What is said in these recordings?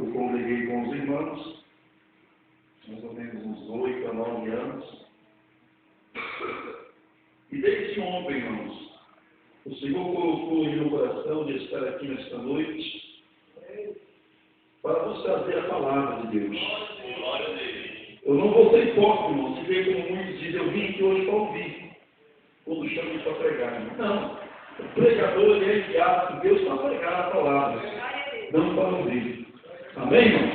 eu congreguei com os irmãos, mais ou menos uns 8 a 9 anos. E desde ontem, irmãos, o Senhor colocou em meu coração de estar aqui nesta noite para nos trazer a palavra de Deus. Eu não vou ser hipócrita, irmão, se vê como muitos dizem, eu vim aqui hoje para ouvir, quando chamo para pregar. Não, o pregador é enviado por Deus para pregar a palavra, não para ouvir. Amém, irmão?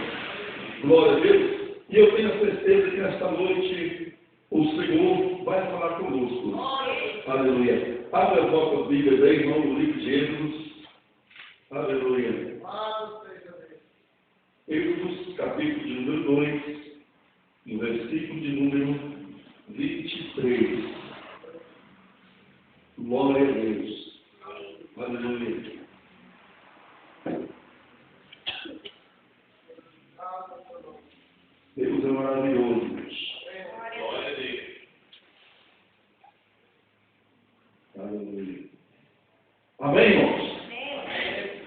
Glória a Deus. E eu tenho a certeza que nesta noite o Senhor vai falar conosco. Aleluia. Abra a vossa Bíblia aí, irmão, no livro de Êxodo. Aleluia. Êxodo, capítulo de número 2, no versículo de número 23. Glória a Deus. Aleluia. Deus é maravilhoso. Glória a Deus. Aleluia. Amém, irmãos? Amém.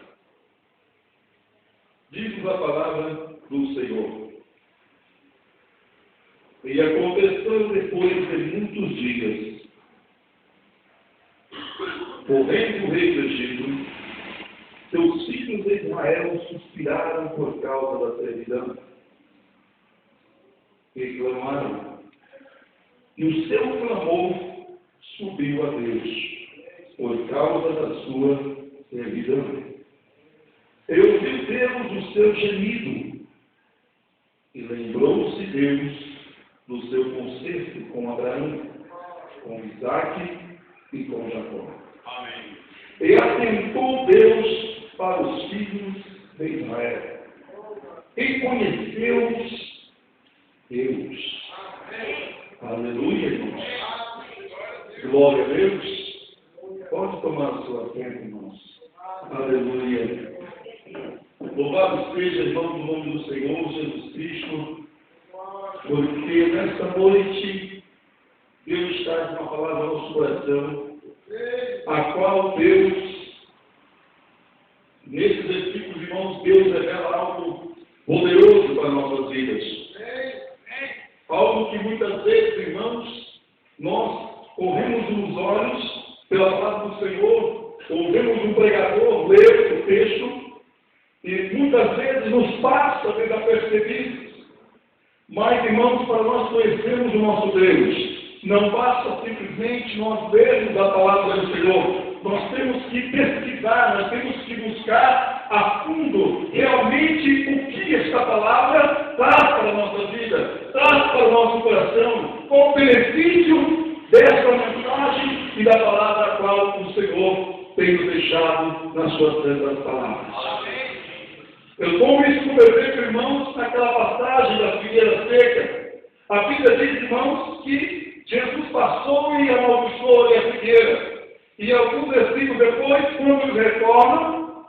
Diz-nos a palavra do Senhor. E aconteceu depois de muitos dias, porém o rei do Egito, seus filhos de Israel suspiraram por causa da servidão, e clamaram, e o seu clamor subiu a Deus, por causa da sua servidão. E ouviu Deus o seu gemido, e lembrou-se Deus do seu concerto com Abraão, com Isaque e com Jacó. Amém. E atentou Deus para os filhos de Israel, e conheceu-os Deus. Amém. Aleluia, irmãos. Glória a Deus. Pode tomar a sua assento, irmãos. Aleluia. Louvado seja, irmão, no nome do Senhor Jesus Cristo, porque nesta noite Deus traz uma palavra ao nosso coração, a qual Deus, nesses versículos, irmãos, Deus revela algo poderoso para nossas vidas. Algo que muitas vezes, irmãos, nós corremos nos olhos pela palavra do Senhor, ouvimos um pregador ler o texto, e muitas vezes nos passa desapercebido. Mas, irmãos, para nós conhecermos o nosso Deus, não basta simplesmente nós vermos a palavra do Senhor. Nós temos que pesquisar, nós temos que buscar a fundo realmente o que esta palavra traz para a nossa vida, traz para o nosso coração, qual o benefício desta mensagem e da palavra a qual o Senhor tem nos deixado nas suas santas palavras. Amém. Eu tomo isso como exemplo, irmãos, naquela passagem da figueira seca. A Bíblia diz, irmãos, que Jesus passou e amaldiçoou a figueira. E alguns versículos depois, quando eles retornam,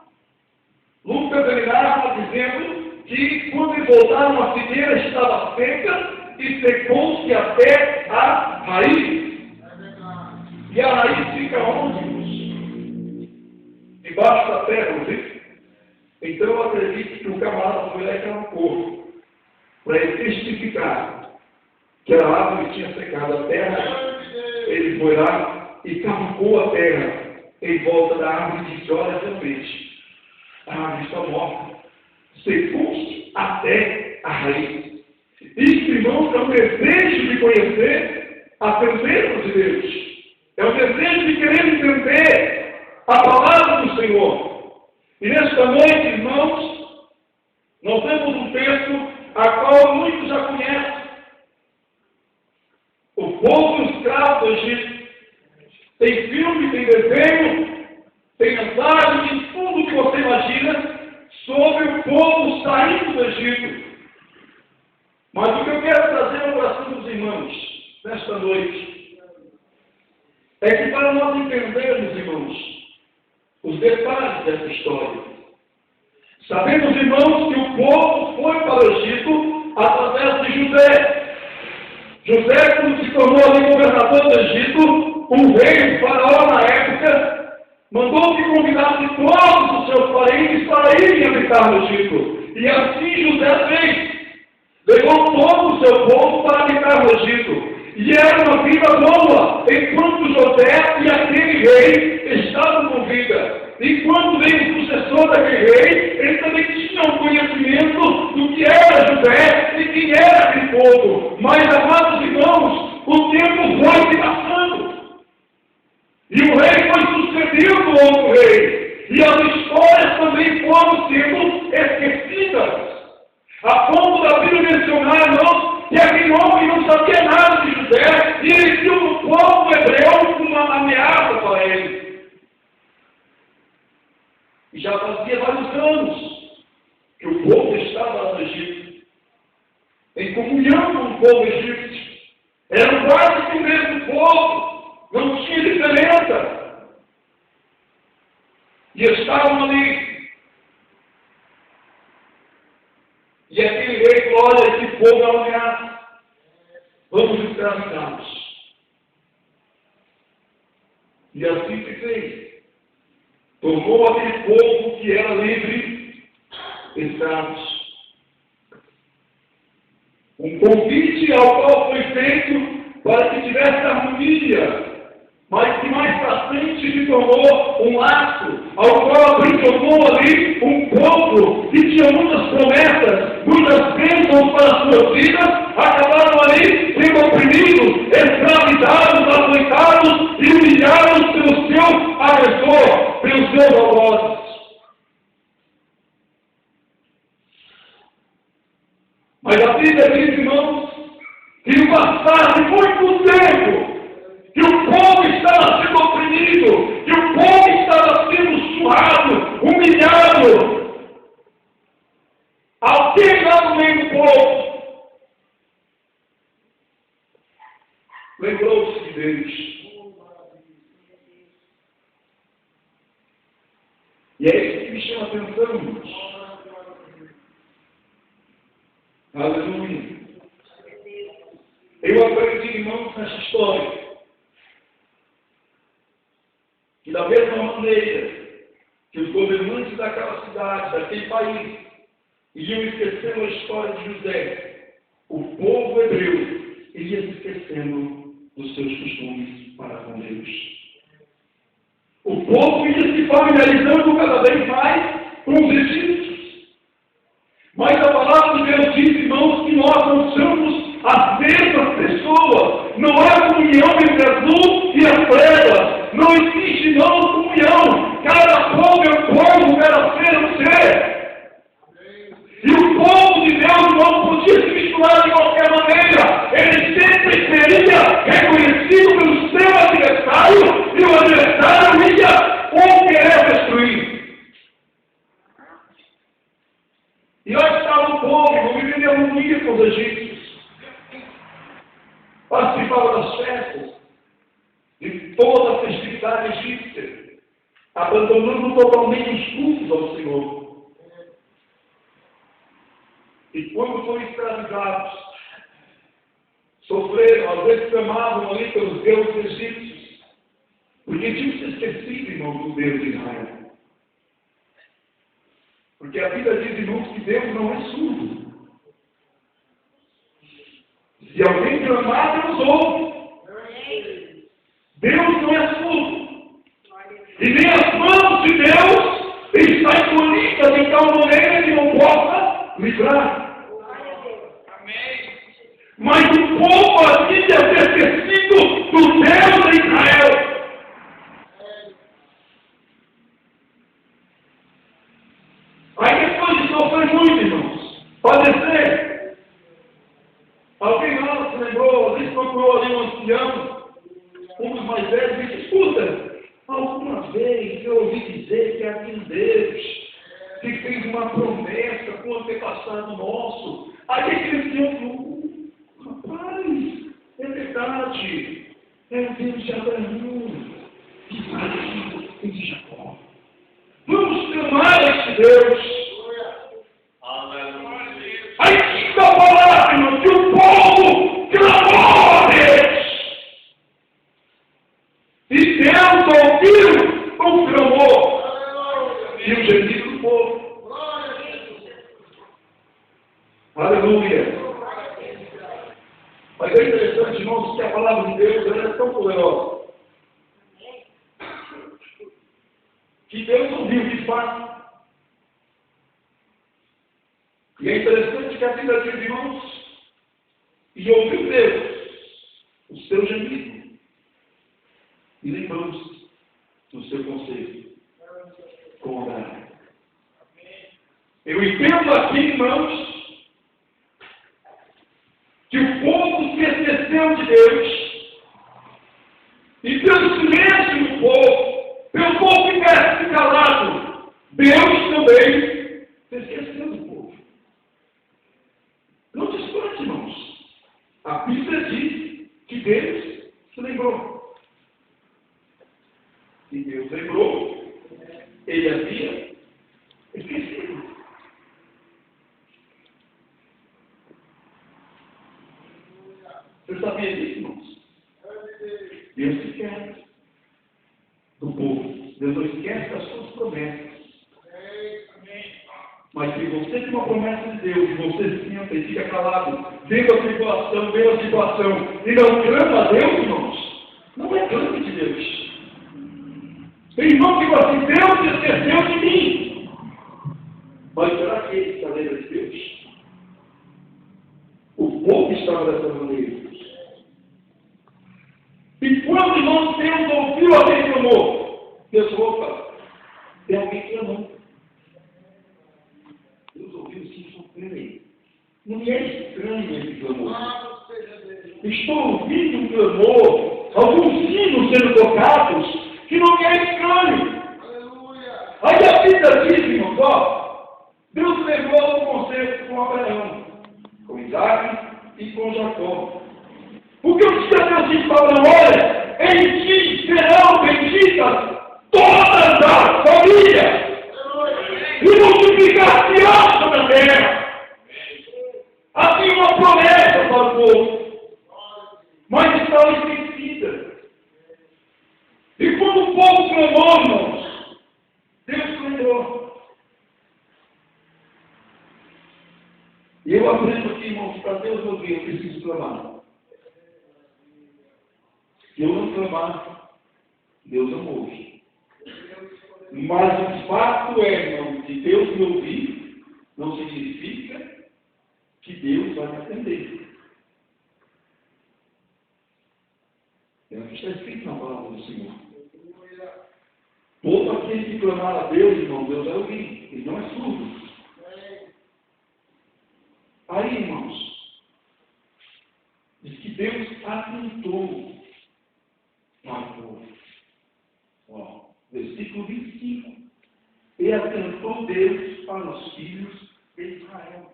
Lucas ele narra dizendo que quando eles voltaram, a figueira estava seca e secou-se até a raiz. E a raiz fica onde? Debaixo da terra, não é? Então eu acredito que o camarada foi lá e arrancou, para ele testificar que a árvore tinha secado a terra. Ele foi lá e cavocou a terra em volta da árvore e disse, olha, realmente, a árvore está morta, secou-se até a raiz. Isso, irmãos, é um desejo de conhecer a presença de Deus. É um desejo de querer entender a palavra do Senhor. E nesta noite, irmãos, nós temos um texto a qual muitos já conhecem. O povo escravo do Egito. Tem filme, tem desenho, tem mensagem, tem tudo que você imagina sobre o povo saindo do Egito. Mas o que eu quero trazer ao coração dos irmãos nesta noite é que para nós entendermos, irmãos, os detalhes dessa história, sabemos, irmãos, que o povo foi para o Egito através de José. José, quando se tornou ali governador do Egito, o rei, o faraó na época, mandou que convidasse todos os seus parentes para irem habitar no Egito. E assim vida boa, enquanto José e aquele rei estavam com vida. E quando veio o sucessor daquele rei, ele também tinha um conhecimento do que era José e quem era aquele povo. Mas, amados irmãos, o tempo foi se passando. E o rei foi sucedido ao outro rei. E as histórias também foram sendo esquecidas. A ponto da Bíblia mencionar, irmãos, que aquele homem não sabia nada de José e ele viu no povo hebreu uma ameaça para ele. E já fazia vários anos que o povo estava no Egito, em comunhão com o povo egípcio. Eram quase que o mesmo povo, não tinha diferença. E estavam ali. E aquele rei falou: olha, esse povo é uma ameaça. Vamos escravizá-los. E assim se fez. Tomou aquele povo que era livre, escravos. Um convite ao qual foi feito para que tivesse harmonia, mas que mais para frente se tornou um laço, ao qual aprisionou ali um povo que tinha muitas promessas, muitas bênçãos para as suas vidas, acabaram ali sendo oprimidos, escravizados, açoitados e humilhados pelo seu agressor, pelos seus algozes. Mas a Bíblia diz, irmãos, que no passado de muito tempo, que o povo estava sendo oprimido, que o povo estava sendo surrado, humilhado. Alguém lá no meio do povo lembrou-se de Deus. E é isso que me chama a atenção, irmãos. Aleluia. Eu aprendi, irmãos, nessa história, que da mesma maneira que os governantes daquela cidade, daquele país, iam esquecendo a história de José, o povo hebreu ia se esquecendo dos seus costumes para com Deus. O povo ia se familiarizando cada vez mais com os egípcios. Mas a palavra de Deus diz, irmãos, que nós não somos as mesmas pessoas. Não há comunhão entre as luzes e as trevas. Não existe, não, comunhão. Cada povo é um povo, cada ser é um ser. E o povo de Deus não podia se misturar de qualquer maneira. Ele sempre seria reconhecido pelo seu adversário, e o adversário ia ou querer destruir. E lá estava o povo, vivendo em harmonia com os egípcios. Participava das festas, de toda a festividade egípcia, abandonando totalmente os cultos ao Senhor. E quando foram escravizados, sofreram, às vezes clamavam ali pelos deuses egípcios, porque tinham se esquecido, irmão, do Deus de Israel. Porque a Bíblia diz, irmãos, que Deus não é surdo. Se alguém clamar, Deus ouve. Deus não é surdo. E nem as mãos de Deus estão encolhidas de tal maneira que não possa livrar. Mas o povo havia esquecido do Deus de Israel. Aí depois de sofrer muito, irmãos, padecer, alguém lá se lembrou, às vezes procurou ali um ancião, um dos mais velhos, e disse: escuta, alguma vez eu ouvi dizer que havia um Deus que fez uma promessa com o antepassado nosso. Aí aquele ancião falou: rapaz, é verdade, é o Deus de Abraão, de Isaac e de Jacó. Vamos clamar a esse Deus. Aí está falando que o povo clamou a Deus. E Deus ouviu o clamor e o gemido do povo. Aleluia. Mas é interessante, irmãos, que a palavra de Deus ela é tão poderosa que Deus ouviu de fato. E é interessante que a Bíblia diz, irmãos, e ouviu Deus o seu gemido e lembrou-se do seu conselho com Abraão. Eu entendo aqui, irmãos, que o povo se esqueceu de Deus e pelo silêncio do povo, pelo povo que quer se calado, Deus também se esqueceu do povo. Não distante, irmãos. A Bíblia diz que Deus se lembrou. E Deus lembrou, ele havia esquecido. Você sabia disso, irmãos? Deus se esquece do povo. Deus não esquece das suas promessas. Mas se você tem uma promessa de Deus, você senta e fica calado, vendo a situação, e não clama a Deus, irmãos, não é clame de Deus. Tem irmão que fala assim, Deus se esqueceu de mim. Mas será que ele está lembra de Deus? O povo estava dessa maneira. E quando irmãos Deus ouviu alguém que clamou, Deus falou, opa, tem alguém que clamou. Deus ouviu sim, peraí. Não me é estranho esse clamor. Estou ouvindo um clamor, alguns sinos sendo tocados, que não me é estranho. Aí a Bíblia diz, irmãos, ó, Deus levou o conselho com Abraão, com Isaac e com Jacó. Porque o Senhor Deus disse para Abraão, olha, em ti serão benditas todas as famílias. E multiplicar-se sobre a terra. Havia uma promessa para o povo, mas estava esquecida. E quando o povo clamou, irmãos, Deus lembrou. E eu aprendo aqui, irmãos, para Deus ouvir, eu preciso clamar. Se eu não clamar, Deus não ouve. Mas o fato é, irmão, que Deus me ouvir, não significa que Deus vai me atender. É o que está escrito na palavra do Senhor. Todo aquele que clamar a Deus, irmão, Deus vai ouvir. Ele não é surdo. Aí, irmãos, diz que Deus atentou para o povo. Ó. Versículo 25. E atentou Deus para os filhos de Israel.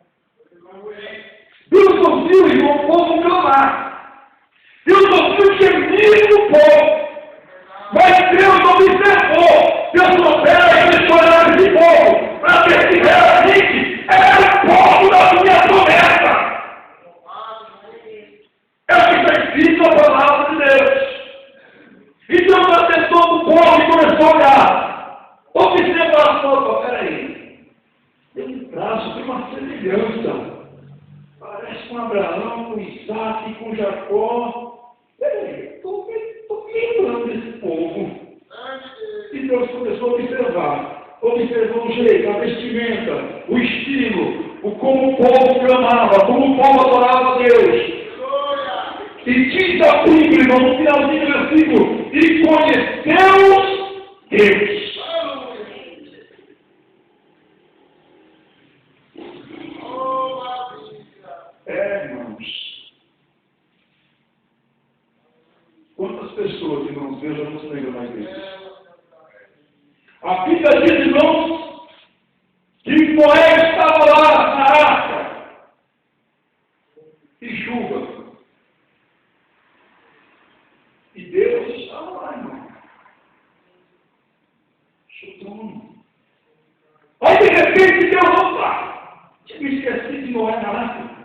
Deus ouviu, irmão, o povo clamar. Deus ouviu o gemido do povo. Mas Deus observou. Deus não pera eles chorando de povo. Para ver se realmente era o povo da minha promessa. É o que está escrito na palavra de Deus. Então Deus atentou o povo e começou a olhar. Observação, peraí. Tem um traço, tem uma semelhança. Parece com Abraão, com Isaac, com Jacó. Peraí, estou lembrando desse povo. E Deus começou a observar. Observou o jeito, a vestimenta, o estilo, o como o povo clamava, como o povo adorava a Deus. E diz a Bíblia, no finalzinho do versículo, e conheceu Deus. Irmãos. Quantas pessoas, irmãos, Deus já não se lembra mais deles? A Bíblia diz, irmãos, que Noé estava lá na arca e chuva. E Deus estava lá, irmão. Chutando. Aí de repente Deus, opa! Tinha me esquecido de Noé na arca.